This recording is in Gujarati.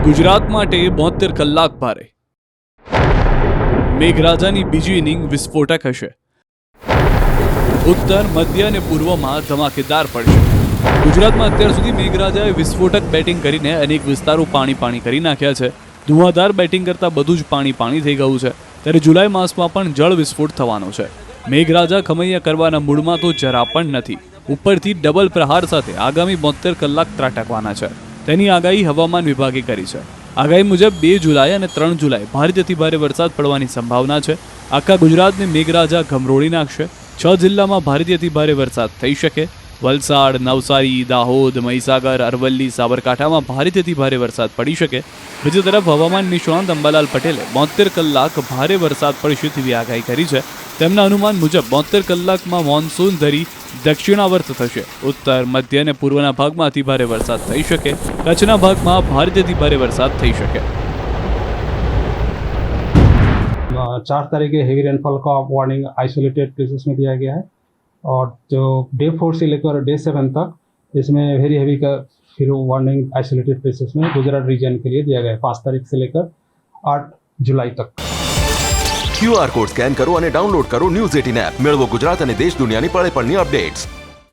ગુજરાત માટે 72 કલાક ભારે. મેઘરાજાની બીજી ઇનિંગ વિસ્ફોટક હશે. ઉત્તર, મધ્ય અને પૂર્વમાં ધમાકેદાર પડશે. ગુજરાતમાં અત્યાર સુધી મેઘરાજાએ વિસ્ફોટક બેટિંગ કરીને અનેક વિસ્તારો પાણી કરી નાખ્યા છે. ધુઆધાર બેટિંગ કરતાં બધું જ પાણી થઈ ગયું છે. ત્યારે જુલાઈ માસમાં પણ જળ વિસ્ફોટ થવાનો છે. મેઘરાજા ખમૈયા કરવાના મૂડમાં તો જરા પણ નથી. ઉપરથી ડબલ પ્રહાર સાથે આગામી 72 કલાક ત્રાટકવાના છે. તેની આગાહી હવામાન વિભાગે કરી છે. આગાહી મુજબ 2 જુલાઈ અને 3 જુલાઈ ભારેથી ભારે વરસાદ પડવાની સંભાવના છે. આખા ગુજરાતને મેઘરાજા ગમરોળી નાખશે. 6 જિલ્લામાં ભારેથી ભારે વરસાદ થઈ શકે. વલસાડ, નવસારી, દાહોદ, મહીસાગર, અરવલ્લી, સાબરકાંઠામાં ભારેથી ભારે વરસાદ પડી શકે. બીજી તરફ હવામાન નિષ્ણાંત અંબાલાલ પટેલે 72 કલાક ભારે વરસાદ પડશે તેવી આગાહી કરી છે. તેમના અનુમાન મુજબ 72 કલાકમાં મોન્સૂન ધરી દક્ષિણાવર્ત થશે. ઉત્તર, મધ્ય અને પૂર્વના ભાગમાં અતિભારે વરસાદ થઈ શકે. કચ્છના ભાગમાં ભારેથી ભારે વરસાદ થઈ શકે. 4 तारीख हेवी रेनफॉल का वार्निंग आइसोलेटेड प्लेसेस में दिया गया है और जो डे 4 से लेकर डे 7 तक इसमें वेरी हेवी का फिर वार्निंग आइसोलेटेड प्लेसेस में गुजरात रीजन के लिए दिया गया है 5 तारीख से लेकर 8 जुलाई तक. QR કોડ સ્કેન કરો અને ડાઉનલોડ કરો ન્યૂઝ 18 એપ. મેળવો ગુજરાત અને દેશ દુનિયાની પળે પળની અપડેટ્સ.